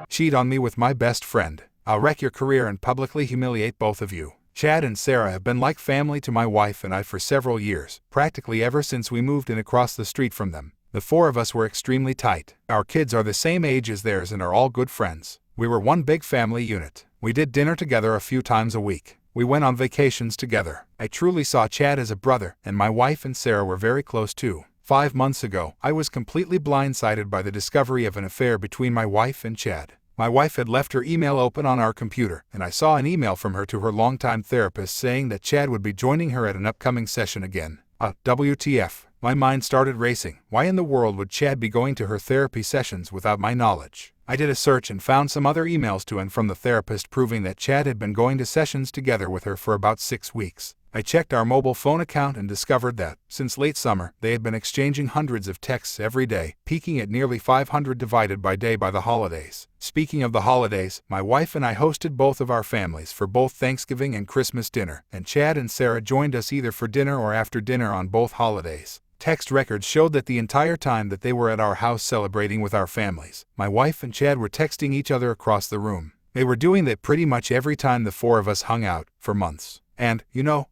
cheat on me with my best friend. I'll wreck your career and publicly humiliate both of you. Chad and Sarah have been like family to my wife and I for several years, practically ever since we moved in across the street from them. The four of us were extremely tight. Our kids are the same age as theirs and are all good friends. We were one big family unit. We did dinner together a few times a week. We went on vacations together. I truly saw Chad as a brother, and my wife and Sarah were very close too. 5 months ago, I was completely blindsided by the discovery of an affair between my wife and Chad. My wife had left her email open on our computer, and I saw an email from her to her longtime therapist saying that Chad would be joining her at an upcoming session again. WTF. My mind started racing. Why in the world would Chad be going to her therapy sessions without my knowledge? I did a search and found some other emails to and from the therapist proving that Chad had been going to sessions together with her for about 6 weeks. I checked our mobile phone account and discovered that, since late summer, they had been exchanging hundreds of texts every day, peaking at nearly 500 divided by day by the holidays. Speaking of the holidays, my wife and I hosted both of our families for both Thanksgiving and Christmas dinner, and Chad and Sarah joined us either for dinner or after dinner on both holidays. Text records showed that the entire time that they were at our house celebrating with our families, my wife and Chad were texting each other across the room. They were doing that pretty much every time the four of us hung out, for months. And,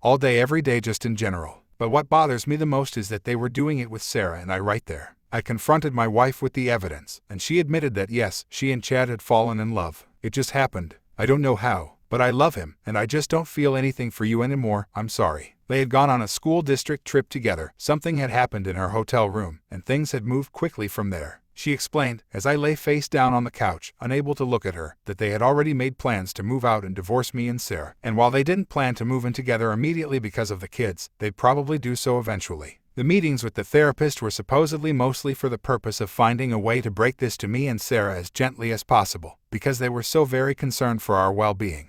all day every day just in general. But what bothers me the most is that they were doing it with Sarah and I right there. I confronted my wife with the evidence, and she admitted that yes, she and Chad had fallen in love. It just happened. I don't know how, but I love him, and I just don't feel anything for you anymore, I'm sorry. They had gone on a school district trip together, something had happened in her hotel room, and things had moved quickly from there. She explained, as I lay face down on the couch, unable to look at her, that they had already made plans to move out and divorce me and Sarah, and while they didn't plan to move in together immediately because of the kids, they'd probably do so eventually. The meetings with the therapist were supposedly mostly for the purpose of finding a way to break this to me and Sarah as gently as possible, because they were so very concerned for our well-being.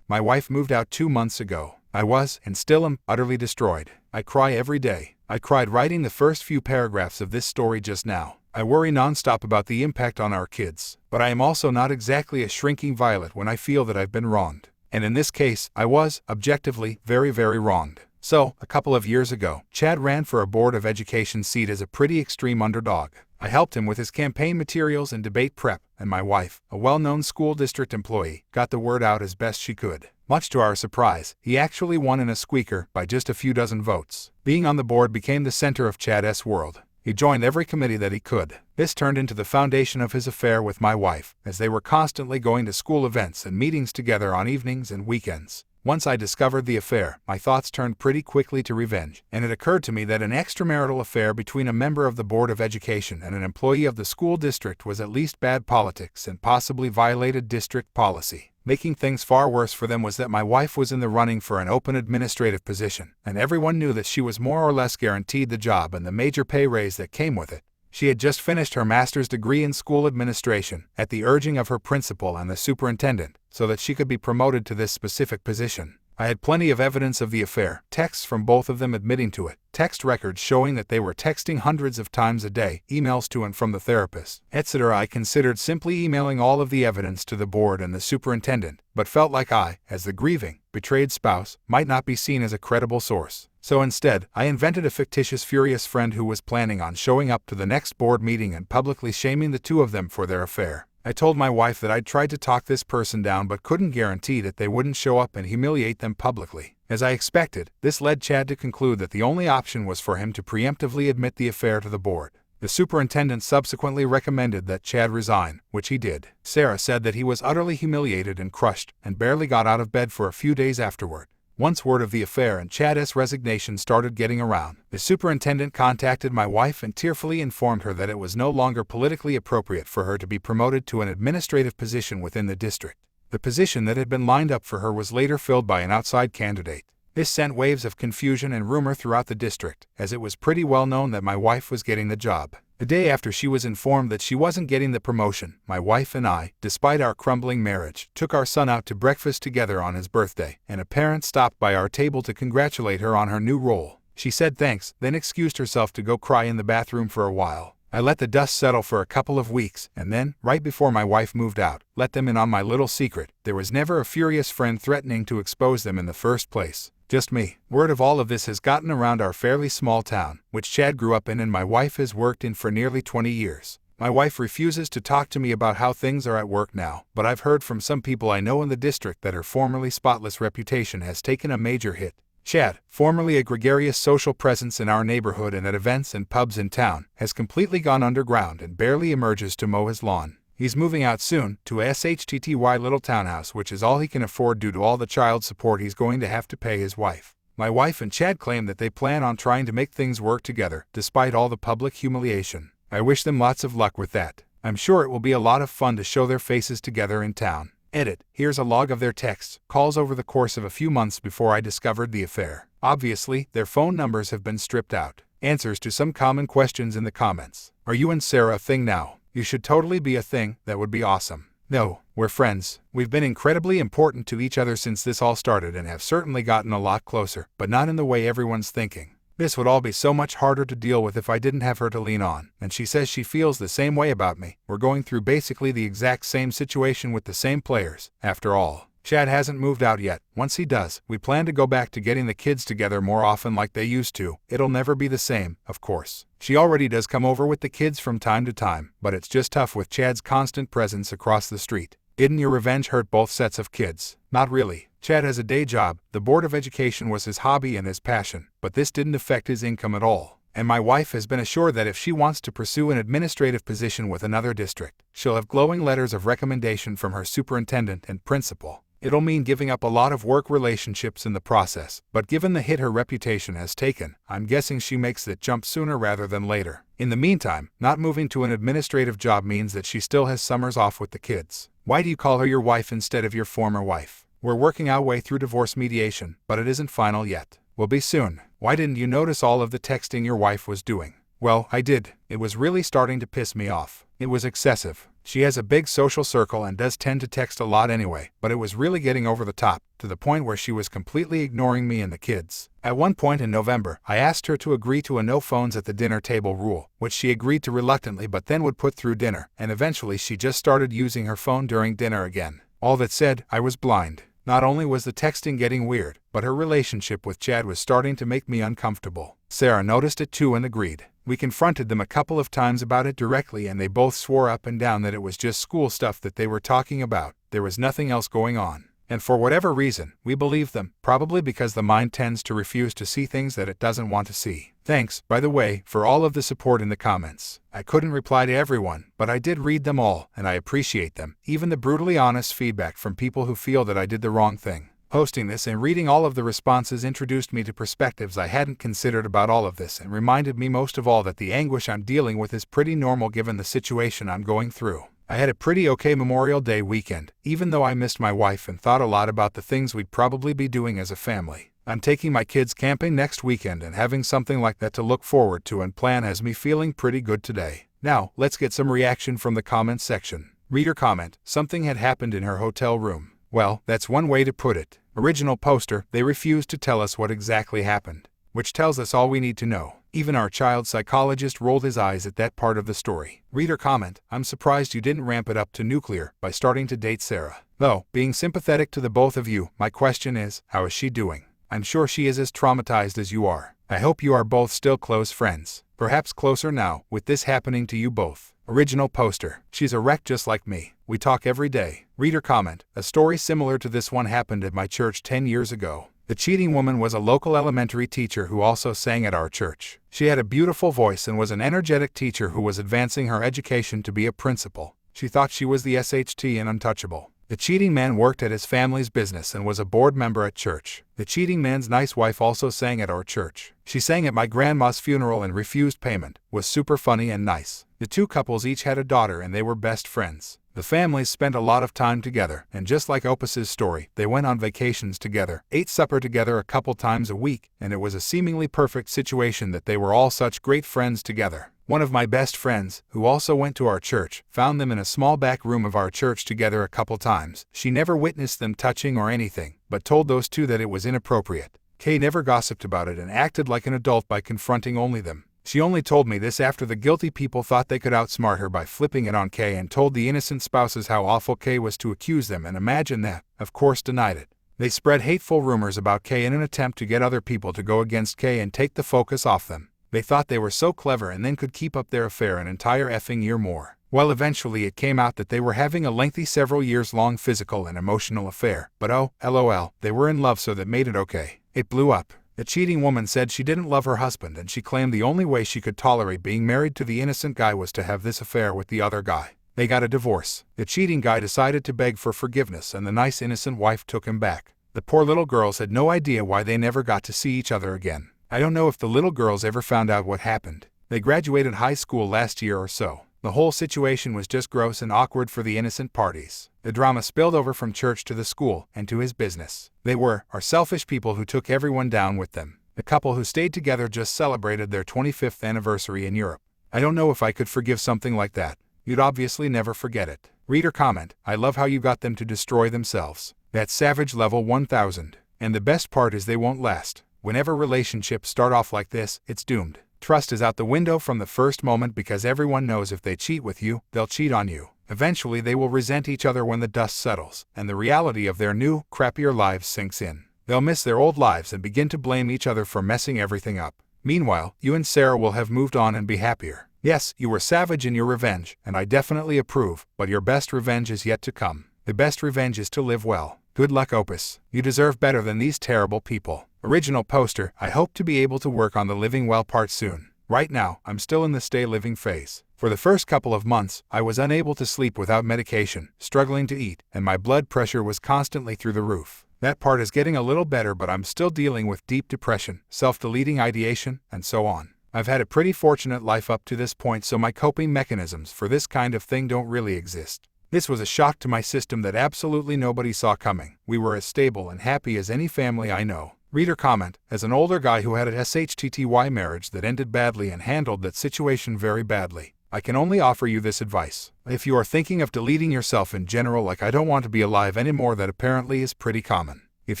My wife moved out 2 months ago. I was, and still am, utterly destroyed. I cry every day. I cried writing the first few paragraphs of this story just now. I worry nonstop about the impact on our kids, but I am also not exactly a shrinking violet when I feel that I've been wronged. And in this case, I was, objectively, very, very wronged. So, a couple of years ago, Chad ran for a Board of Education seat as a pretty extreme underdog. I helped him with his campaign materials and debate prep, and my wife, a well-known school district employee, got the word out as best she could. Much to our surprise, he actually won in a squeaker by just a few dozen votes. Being on the board became the center of Chad's world. He joined every committee that he could. This turned into the foundation of his affair with my wife, as they were constantly going to school events and meetings together on evenings and weekends. Once I discovered the affair, my thoughts turned pretty quickly to revenge, and it occurred to me that an extramarital affair between a member of the Board of Education and an employee of the school district was at least bad politics and possibly violated district policy. Making things far worse for them was that my wife was in the running for an open administrative position, and everyone knew that she was more or less guaranteed the job and the major pay raise that came with it. She had just finished her master's degree in school administration, at the urging of her principal and the superintendent, so that she could be promoted to this specific position. I had plenty of evidence of the affair, texts from both of them admitting to it, text records showing that they were texting hundreds of times a day, emails to and from the therapist, etc. I considered simply emailing all of the evidence to the board and the superintendent, but felt like I, as the grieving, betrayed spouse, might not be seen as a credible source. So instead, I invented a fictitious furious friend who was planning on showing up to the next board meeting and publicly shaming the two of them for their affair. I told my wife that I'd tried to talk this person down but couldn't guarantee that they wouldn't show up and humiliate them publicly. As I expected, this led Chad to conclude that the only option was for him to preemptively admit the affair to the board. The superintendent subsequently recommended that Chad resign, which he did. Sarah said that he was utterly humiliated and crushed, and barely got out of bed for a few days afterward. Once word of the affair and Chad's resignation started getting around, the superintendent contacted my wife and tearfully informed her that it was no longer politically appropriate for her to be promoted to an administrative position within the district. The position that had been lined up for her was later filled by an outside candidate. This sent waves of confusion and rumor throughout the district, as it was pretty well known that my wife was getting the job. The day after she was informed that she wasn't getting the promotion, my wife and I, despite our crumbling marriage, took our son out to breakfast together on his birthday, and a parent stopped by our table to congratulate her on her new role. She said thanks, then excused herself to go cry in the bathroom for a while. I let the dust settle for a couple of weeks, and then, right before my wife moved out, let them in on my little secret. There was never a furious friend threatening to expose them in the first place. Just me. Word of all of this has gotten around our fairly small town, which Chad grew up in and my wife has worked in for nearly 20 years. My wife refuses to talk to me about how things are at work now, but I've heard from some people I know in the district that her formerly spotless reputation has taken a major hit. Chad, formerly a gregarious social presence in our neighborhood and at events and pubs in town, has completely gone underground and barely emerges to mow his lawn. He's moving out soon to a SHTTY little townhouse, which is all he can afford due to all the child support he's going to have to pay his wife. My wife and Chad claim that they plan on trying to make things work together, despite all the public humiliation. I wish them lots of luck with that. I'm sure it will be a lot of fun to show their faces together in town. Edit. Here's a log of their texts, calls over the course of a few months before I discovered the affair. Obviously, their phone numbers have been stripped out. Answers to some common questions in the comments. Are you and Sarah a thing now? You should totally be a thing, that would be awesome. No, we're friends. We've been incredibly important to each other since this all started and have certainly gotten a lot closer, but not in the way everyone's thinking. This would all be so much harder to deal with if I didn't have her to lean on, and she says she feels the same way about me. We're going through basically the exact same situation with the same players. After all, Chad hasn't moved out yet. Once he does, we plan to go back to getting the kids together more often like they used to. It'll never be the same, of course. She already does come over with the kids from time to time, but it's just tough with Chad's constant presence across the street. Didn't your revenge hurt both sets of kids? Not really. Chad has a day job. The Board of Education was his hobby and his passion, but this didn't affect his income at all. And my wife has been assured that if she wants to pursue an administrative position with another district, she'll have glowing letters of recommendation from her superintendent and principal. It'll mean giving up a lot of work relationships in the process, but given the hit her reputation has taken, I'm guessing she makes that jump sooner rather than later. In the meantime, not moving to an administrative job means that she still has summers off with the kids. Why do you call her your wife instead of your former wife? We're working our way through divorce mediation, but it isn't final yet. We'll be soon. Why didn't you notice all of the texting your wife was doing? Well, I did. It was really starting to piss me off. It was excessive. She has a big social circle and does tend to text a lot anyway, but it was really getting over the top, to the point where she was completely ignoring me and the kids. At one point in November, I asked her to agree to a no phones at the dinner table rule, which she agreed to reluctantly but then would put through dinner, and eventually she just started using her phone during dinner again. All that said, I was blind. Not only was the texting getting weird, but her relationship with Chad was starting to make me uncomfortable. Sarah noticed it too and agreed. We confronted them a couple of times about it directly and they both swore up and down that it was just school stuff that they were talking about. There was nothing else going on. And for whatever reason, we believed them, probably because the mind tends to refuse to see things that it doesn't want to see. Thanks, by the way, for all of the support in the comments. I couldn't reply to everyone, but I did read them all, and I appreciate them, even the brutally honest feedback from people who feel that I did the wrong thing. Posting this and reading all of the responses introduced me to perspectives I hadn't considered about all of this and reminded me most of all that the anguish I'm dealing with is pretty normal given the situation I'm going through. I had a pretty okay Memorial Day weekend, even though I missed my wife and thought a lot about the things we'd probably be doing as a family. I'm taking my kids camping next weekend and having something like that to look forward to and plan has me feeling pretty good today. Now, let's get some reaction from the comments section. Reader comment, something had happened in her hotel room. Well, that's one way to put it. Original poster, they refused to tell us what exactly happened. Which tells us all we need to know. Even our child psychologist rolled his eyes at that part of the story. Reader comment, I'm surprised you didn't ramp it up to nuclear by starting to date Sarah. Though, being sympathetic to the both of you, my question is, how is she doing? I'm sure she is as traumatized as you are. I hope you are both still close friends. Perhaps closer now, with this happening to you both. Original poster, she's a wreck just like me. We talk every day. Reader comment, a story similar to this one happened at my church 10 years ago. The cheating woman was a local elementary teacher who also sang at our church. She had a beautiful voice and was an energetic teacher who was advancing her education to be a principal. She thought she was the SHT and untouchable. The cheating man worked at his family's business and was a board member at church. The cheating man's nice wife also sang at our church. She sang at my grandma's funeral and refused payment, was super funny and nice. The two couples each had a daughter and they were best friends. The families spent a lot of time together, and just like Opus's story, they went on vacations together, ate supper together a couple times a week, and it was a seemingly perfect situation that they were all such great friends together. One of my best friends, who also went to our church, found them in a small back room of our church together a couple times. She never witnessed them touching or anything, but told those two that it was inappropriate. Kay never gossiped about it and acted like an adult by confronting only them. She only told me this after the guilty people thought they could outsmart her by flipping it on Kay and told the innocent spouses how awful Kay was to accuse them and imagine that, of course, denied it. They spread hateful rumors about Kay in an attempt to get other people to go against Kay and take the focus off them. They thought they were so clever and then could keep up their affair an entire effing year more. Well, eventually it came out that they were having a lengthy several years long physical and emotional affair, but oh, lol, they were in love so that made it okay. It blew up. The cheating woman said she didn't love her husband and she claimed the only way she could tolerate being married to the innocent guy was to have this affair with the other guy. They got a divorce. The cheating guy decided to beg for forgiveness and the nice innocent wife took him back. The poor little girls had no idea why they never got to see each other again. I don't know if the little girls ever found out what happened. They graduated high school last year or so. The whole situation was just gross and awkward for the innocent parties. The drama spilled over from church to the school and to his business. They are selfish people who took everyone down with them. The couple who stayed together just celebrated their 25th anniversary in Europe. I don't know if I could forgive something like that. You'd obviously never forget it. Reader comment, I love how you got them to destroy themselves. That's savage level 1000. And the best part is they won't last. Whenever relationships start off like this, it's doomed. Trust is out the window from the first moment because everyone knows if they cheat with you, they'll cheat on you. Eventually they will resent each other when the dust settles, and the reality of their new, crappier lives sinks in. They'll miss their old lives and begin to blame each other for messing everything up. Meanwhile, you and Sarah will have moved on and be happier. Yes, you were savage in your revenge, and I definitely approve, but your best revenge is yet to come. The best revenge is to live well. Good luck, Opus. You deserve better than these terrible people. Original poster, I hope to be able to work on the living well part soon. Right now, I'm still in the stay living phase. For the first couple of months, I was unable to sleep without medication, struggling to eat, and my blood pressure was constantly through the roof. That part is getting a little better, but I'm still dealing with deep depression, self-deleting ideation, and so on. I've had a pretty fortunate life up to this point, so my coping mechanisms for this kind of thing don't really exist. This was a shock to my system that absolutely nobody saw coming. We were as stable and happy as any family I know. Reader comment, as an older guy who had a SHTTY marriage that ended badly and handled that situation very badly, I can only offer you this advice. If you are thinking of deleting yourself in general, like I don't want to be alive anymore, that apparently is pretty common. If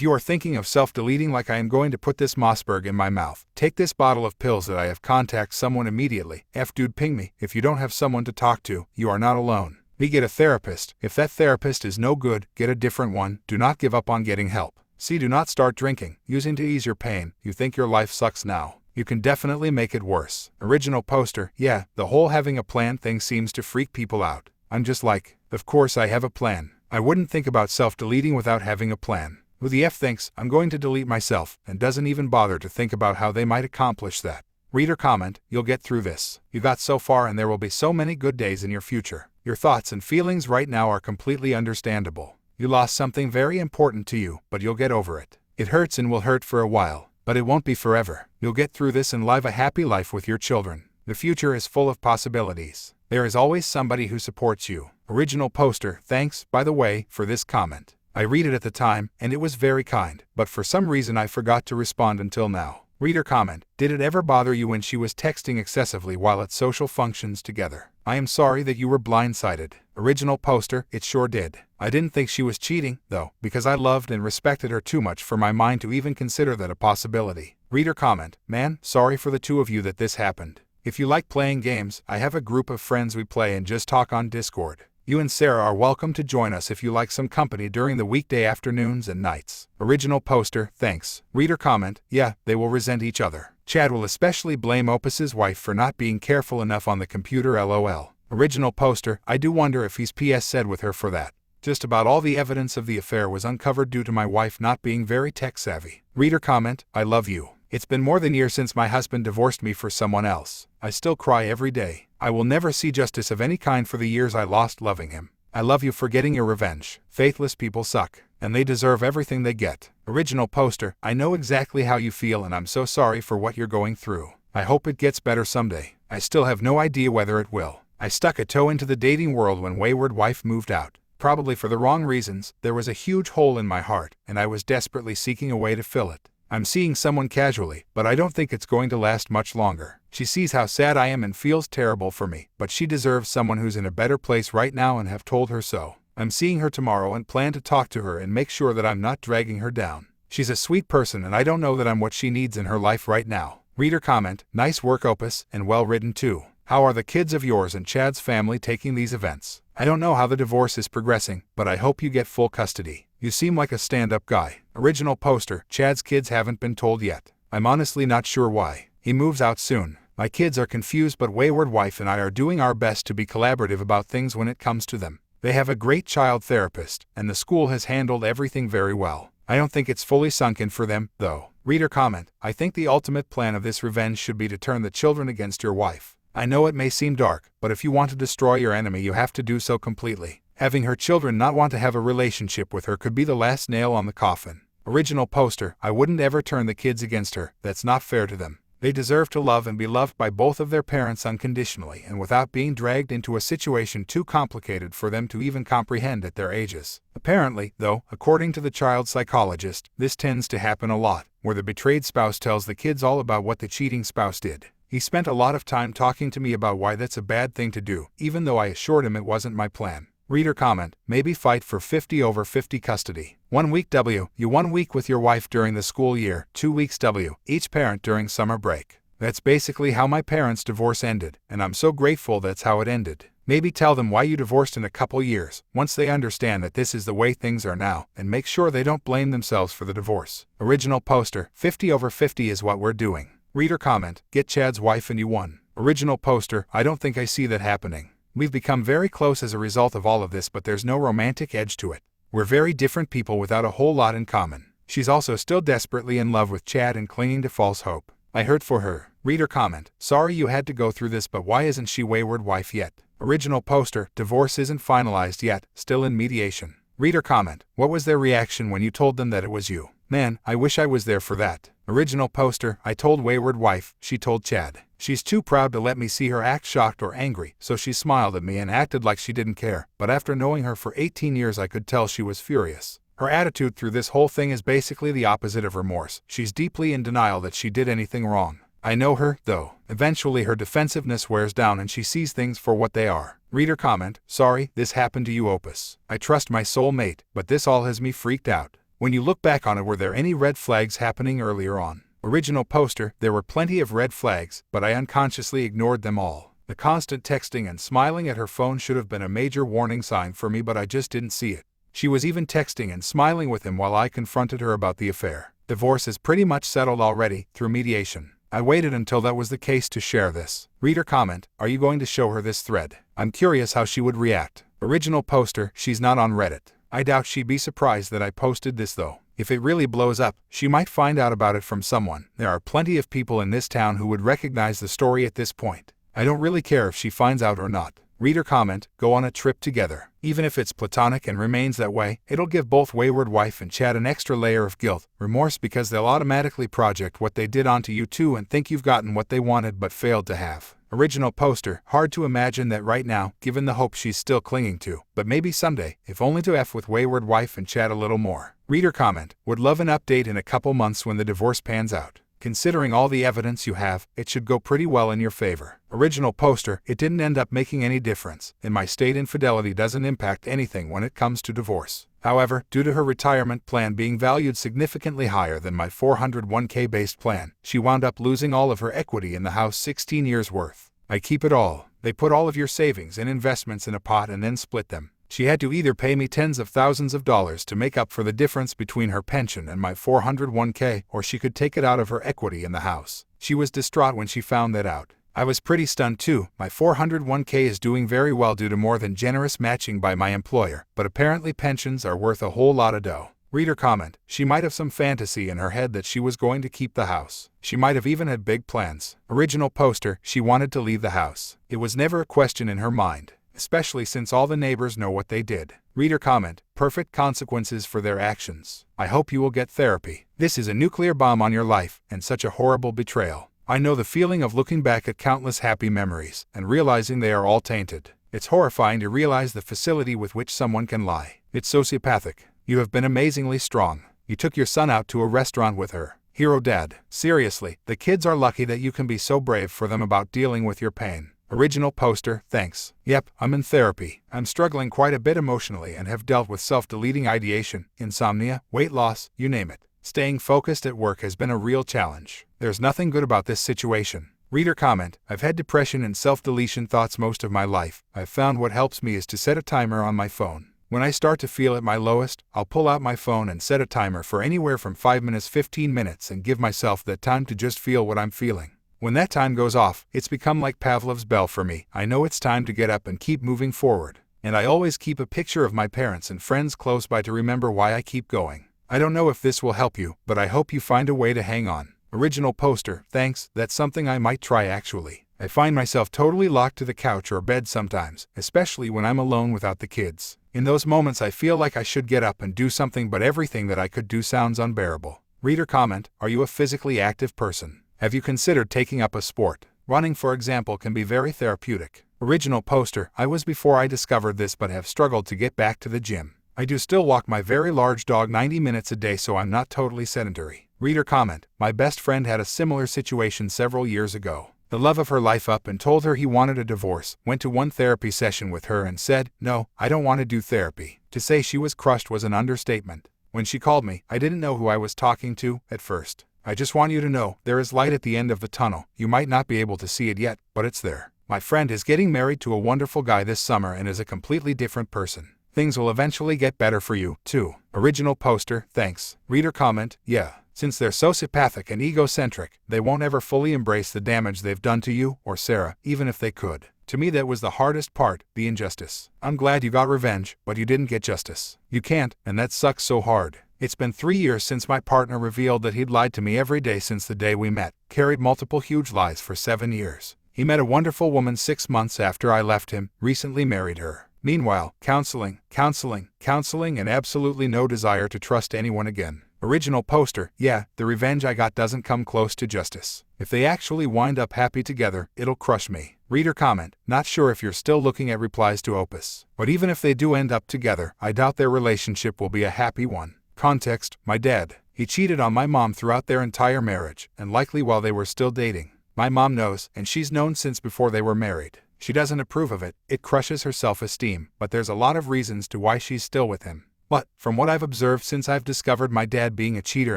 you are thinking of self-deleting like I am going to put this Mossberg in my mouth, take this bottle of pills that I have, contact someone immediately. Dude, ping me. If you don't have someone to talk to, you are not alone. B, get a therapist. If that therapist is no good, get a different one. Do not give up on getting help. C, do not start drinking, using to ease your pain. You think your life sucks now. You can definitely make it worse. Original poster, yeah, the whole having a plan thing seems to freak people out. I'm just like, of course I have a plan. I wouldn't think about self-deleting without having a plan. Who the F thinks I'm going to delete myself and doesn't even bother to think about how they might accomplish that? Reader comment, you'll get through this. You got so far and there will be so many good days in your future. Your thoughts and feelings right now are completely understandable. You lost something very important to you, but you'll get over it. It hurts and will hurt for a while, but it won't be forever. You'll get through this and live a happy life with your children. The future is full of possibilities. There is always somebody who supports you. Original poster, thanks, by the way, for this comment. I read it at the time, and it was very kind, but for some reason I forgot to respond until now. Reader comment, did it ever bother you when she was texting excessively while at social functions together? I am sorry that you were blindsided. Original poster, it sure did. I didn't think she was cheating, though, because I loved and respected her too much for my mind to even consider that a possibility. Reader comment, man, sorry for the two of you that this happened. If you like playing games, I have a group of friends we play and just talk on Discord. You and Sarah are welcome to join us if you like some company during the weekday afternoons and nights. Original poster, thanks. Reader comment, yeah, they will resent each other. Chad will especially blame Opus's wife for not being careful enough on the computer, lol. Original poster, I do wonder if he's PS said with her for that. Just about all the evidence of the affair was uncovered due to my wife not being very tech savvy. Reader comment, I love you. It's been more than a year since my husband divorced me for someone else. I still cry every day. I will never see justice of any kind for the years I lost loving him. I love you for getting your revenge. Faithless people suck, and they deserve everything they get. Original poster, I know exactly how you feel and I'm so sorry for what you're going through. I hope it gets better someday. I still have no idea whether it will. I stuck a toe into the dating world when wayward wife moved out. Probably for the wrong reasons. There was a huge hole in my heart, and I was desperately seeking a way to fill it. I'm seeing someone casually, but I don't think it's going to last much longer. She sees how sad I am and feels terrible for me, but she deserves someone who's in a better place right now and have told her so. I'm seeing her tomorrow and plan to talk to her and make sure that I'm not dragging her down. She's a sweet person and I don't know that I'm what she needs in her life right now. Reader comment, nice work Opus, and well written too. How are the kids of yours and Chad's family taking these events? I don't know how the divorce is progressing, but I hope you get full custody. You seem like a stand-up guy. Original poster, Chad's kids haven't been told yet. I'm honestly not sure why. He moves out soon. My kids are confused, but wayward wife and I are doing our best to be collaborative about things when it comes to them. They have a great child therapist, and the school has handled everything very well. I don't think it's fully sunk in for them, though. Reader comment: I think the ultimate plan of this revenge should be to turn the children against your wife. I know it may seem dark, but if you want to destroy your enemy you have to do so completely. Having her children not want to have a relationship with her could be the last nail on the coffin. Original poster: I wouldn't ever turn the kids against her, that's not fair to them. They deserve to love and be loved by both of their parents unconditionally and without being dragged into a situation too complicated for them to even comprehend at their ages. Apparently, though, according to the child psychologist, this tends to happen a lot, where the betrayed spouse tells the kids all about what the cheating spouse did. He spent a lot of time talking to me about why that's a bad thing to do, even though I assured him it wasn't my plan. Reader comment: maybe fight for 50/50 custody. 1 week W. You 1 week with your wife during the school year, 2 weeks W. Each parent during summer break. That's basically how my parents' divorce ended, and I'm so grateful that's how it ended. Maybe tell them why you divorced in a couple years, once they understand that this is the way things are now, and make sure they don't blame themselves for the divorce. Original poster: 50/50 is what we're doing. Reader comment: get Chad's wife and you won. Original poster: I don't think I see that happening. We've become very close as a result of all of this, but there's no romantic edge to it. We're very different people without a whole lot in common. She's also still desperately in love with Chad and clinging to false hope. I hurt for her. Reader comment: sorry you had to go through this, but why isn't she wayward wife yet? Original poster: divorce isn't finalized yet, still in mediation. Reader comment: what was their reaction when you told them that it was you? Man, I wish I was there for that. Original poster: I told wayward wife, she told Chad. She's too proud to let me see her act shocked or angry, so she smiled at me and acted like she didn't care, but after knowing her for 18 years I could tell she was furious. Her attitude through this whole thing is basically the opposite of remorse. She's deeply in denial that she did anything wrong. I know her, though. Eventually her defensiveness wears down and she sees things for what they are. Reader comment: sorry, this happened to you Opus. I trust my soulmate, but this all has me freaked out. When you look back on it, were there any red flags happening earlier on? Original poster: there were plenty of red flags, but I unconsciously ignored them all. The constant texting and smiling at her phone should have been a major warning sign for me, but I just didn't see it. She was even texting and smiling with him while I confronted her about the affair. Divorce is pretty much settled already, through mediation. I waited until that was the case to share this. Reader comment: are you going to show her this thread? I'm curious how she would react. Original poster: she's not on Reddit. I doubt she'd be surprised that I posted this though. If it really blows up, she might find out about it from someone. There are plenty of people in this town who would recognize the story at this point. I don't really care if she finds out or not. Reader comment: go on a trip together. Even if it's platonic and remains that way, it'll give both wayward wife and Chad an extra layer of guilt, remorse, because they'll automatically project what they did onto you too and think you've gotten what they wanted but failed to have. Original poster: hard to imagine that right now, given the hope she's still clinging to, but maybe someday, if only to F with wayward wife and Chad a little more. Reader comment: would love an update in a couple months when the divorce pans out. Considering all the evidence you have, it should go pretty well in your favor. Original poster: it didn't end up making any difference. In my state, infidelity doesn't impact anything when it comes to divorce. However, due to her retirement plan being valued significantly higher than my 401k based plan, she wound up losing all of her equity in the house, 16 years worth. I keep it all. They put all of your savings and investments in a pot and then split them. She had to either pay me tens of thousands of dollars to make up for the difference between her pension and my 401k, or she could take it out of her equity in the house. She was distraught when she found that out. I was pretty stunned too. My 401k is doing very well due to more than generous matching by my employer, but apparently pensions are worth a whole lot of dough. Reader comment: she might have some fantasy in her head that she was going to keep the house. She might have even had big plans. Original poster: she wanted to leave the house. It was never a question in her mind, especially since all the neighbors know what they did. Reader comment: perfect consequences for their actions. I hope you will get therapy. This is a nuclear bomb on your life, and such a horrible betrayal. I know the feeling of looking back at countless happy memories, and realizing they are all tainted. It's horrifying to realize the facility with which someone can lie. It's sociopathic. You have been amazingly strong. You took your son out to a restaurant with her. Hero dad. Seriously, the kids are lucky that you can be so brave for them about dealing with your pain. Original poster: thanks. Yep, I'm in therapy. I'm struggling quite a bit emotionally and have dealt with self-deleting ideation, insomnia, weight loss, you name it. Staying focused at work has been a real challenge. There's nothing good about this situation. Reader comment: I've had depression and self-deletion thoughts most of my life. I've found what helps me is to set a timer on my phone. When I start to feel at my lowest, I'll pull out my phone and set a timer for anywhere from 5 minutes 15 minutes and give myself that time to just feel what I'm feeling. When that time goes off, it's become like Pavlov's bell for me. I know it's time to get up and keep moving forward. And I always keep a picture of my parents and friends close by to remember why I keep going. I don't know if this will help you, but I hope you find a way to hang on. Original poster, thanks, that's something I might try actually. I find myself totally locked to the couch or bed sometimes, especially when I'm alone without the kids. In those moments I feel like I should get up and do something, but everything that I could do sounds unbearable. Reader comment, are you a physically active person? Have you considered taking up a sport? Running, for example, can be very therapeutic. Original poster, I was before I discovered this but have struggled to get back to the gym. I do still walk my very large dog 90 minutes a day, so I'm not totally sedentary. Reader comment, my best friend had a similar situation several years ago. The love of her life up and told her he wanted a divorce, went to one therapy session with her and said, no, I don't want to do therapy. To say she was crushed was an understatement. When she called me, I didn't know who I was talking to at first. I just want you to know, there is light at the end of the tunnel. You might not be able to see it yet, but it's there. My friend is getting married to a wonderful guy this summer and is a completely different person. Things will eventually get better for you, too. Original poster, thanks. Reader comment, yeah. Since they're sociopathic and egocentric, they won't ever fully embrace the damage they've done to you or Sarah, even if they could. To me that was the hardest part, the injustice. I'm glad you got revenge, but you didn't get justice. You can't, and that sucks so hard. It's been 3 years since my partner revealed that he'd lied to me every day since the day we met, carried multiple huge lies for 7 years. He met a wonderful woman 6 months after I left him, recently married her. Meanwhile, counseling, and absolutely no desire to trust anyone again. Original poster, yeah, the revenge I got doesn't come close to justice. If they actually wind up happy together, it'll crush me. Reader comment, not sure if you're still looking at replies to Opus. But even if they do end up together, I doubt their relationship will be a happy one. Context, my dad. He cheated on my mom throughout their entire marriage, and likely while they were still dating. My mom knows, and she's known since before they were married. She doesn't approve of it, it crushes her self-esteem, but there's a lot of reasons to why she's still with him. But, from what I've observed since I've discovered my dad being a cheater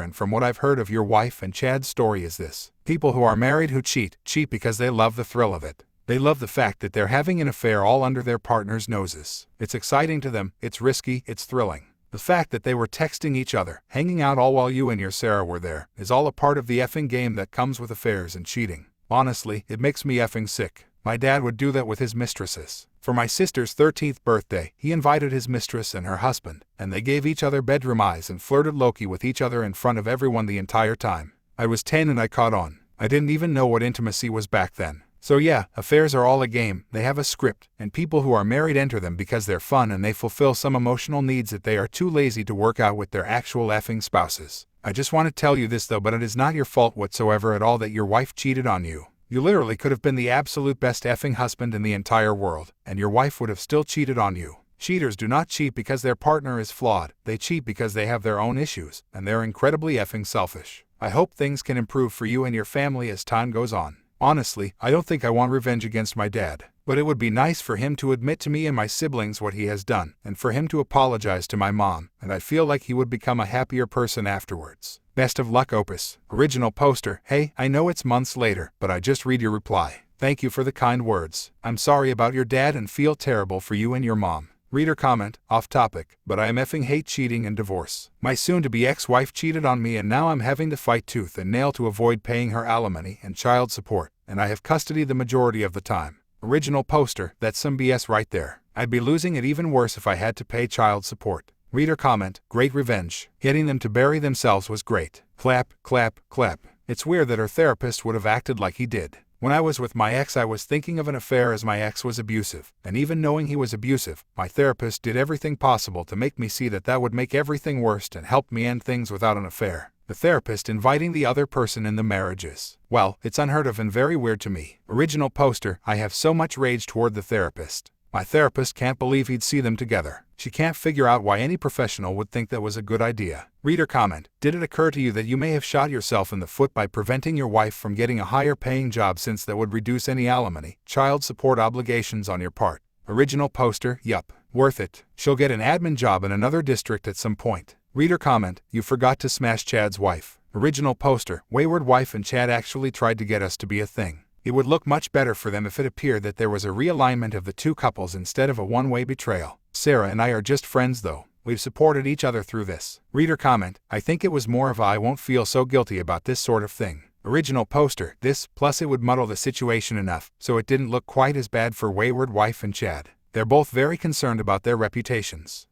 and from what I've heard of your wife and Chad's story is this. People who are married who cheat because they love the thrill of it. They love the fact that they're having an affair all under their partner's noses. It's exciting to them, it's risky, it's thrilling. The fact that they were texting each other, hanging out all while you and your Sarah were there, is all a part of the effing game that comes with affairs and cheating. Honestly, it makes me effing sick. My dad would do that with his mistresses. For my sister's 13th birthday, he invited his mistress and her husband, and they gave each other bedroom eyes and flirted low-key with each other in front of everyone the entire time. I was 10 and I caught on. I didn't even know what intimacy was back then. So yeah, affairs are all a game, they have a script, and people who are married enter them because they're fun and they fulfill some emotional needs that they are too lazy to work out with their actual effing spouses. I just want to tell you this though, but it is not your fault whatsoever at all that your wife cheated on you. You literally could have been the absolute best effing husband in the entire world, and your wife would have still cheated on you. Cheaters do not cheat because their partner is flawed, they cheat because they have their own issues, and they're incredibly effing selfish. I hope things can improve for you and your family as time goes on. Honestly, I don't think I want revenge against my dad, but it would be nice for him to admit to me and my siblings what he has done, and for him to apologize to my mom, and I feel like he would become a happier person afterwards. Best of luck, Opus. Original poster, hey, I know it's months later, but I just read your reply. Thank you for the kind words. I'm sorry about your dad and feel terrible for you and your mom. Reader comment, off topic, but I am effing hate cheating and divorce. My soon-to-be ex-wife cheated on me and now I'm having to fight tooth and nail to avoid paying her alimony and child support, and I have custody the majority of the time. Original poster, that's some BS right there. I'd be losing it even worse if I had to pay child support. Reader comment, great revenge. Getting them to bury themselves was great. Clap, clap, clap. It's weird that her therapist would have acted like he did. When I was with my ex, I was thinking of an affair as my ex was abusive, and even knowing he was abusive, my therapist did everything possible to make me see that that would make everything worse and help me end things without an affair. The therapist inviting the other person in the marriages. Well, it's unheard of and very weird to me. Original poster, I have so much rage toward the therapist. My therapist can't believe he'd see them together. She can't figure out why any professional would think that was a good idea. Reader comment, did it occur to you that you may have shot yourself in the foot by preventing your wife from getting a higher paying job, since that would reduce any alimony, child support obligations on your part? Original poster, yup. Worth it. She'll get an admin job in another district at some point. Reader comment, you forgot to smash Chad's wife. Original poster, wayward wife and Chad actually tried to get us to be a thing. It would look much better for them if it appeared that there was a realignment of the two couples instead of a one-way betrayal. Sarah and I are just friends though. We've supported each other through this. Reader comment, I think it was more of a I won't feel so guilty about this sort of thing. Original poster, this, plus it would muddle the situation enough, so it didn't look quite as bad for wayward wife and Chad. They're both very concerned about their reputations.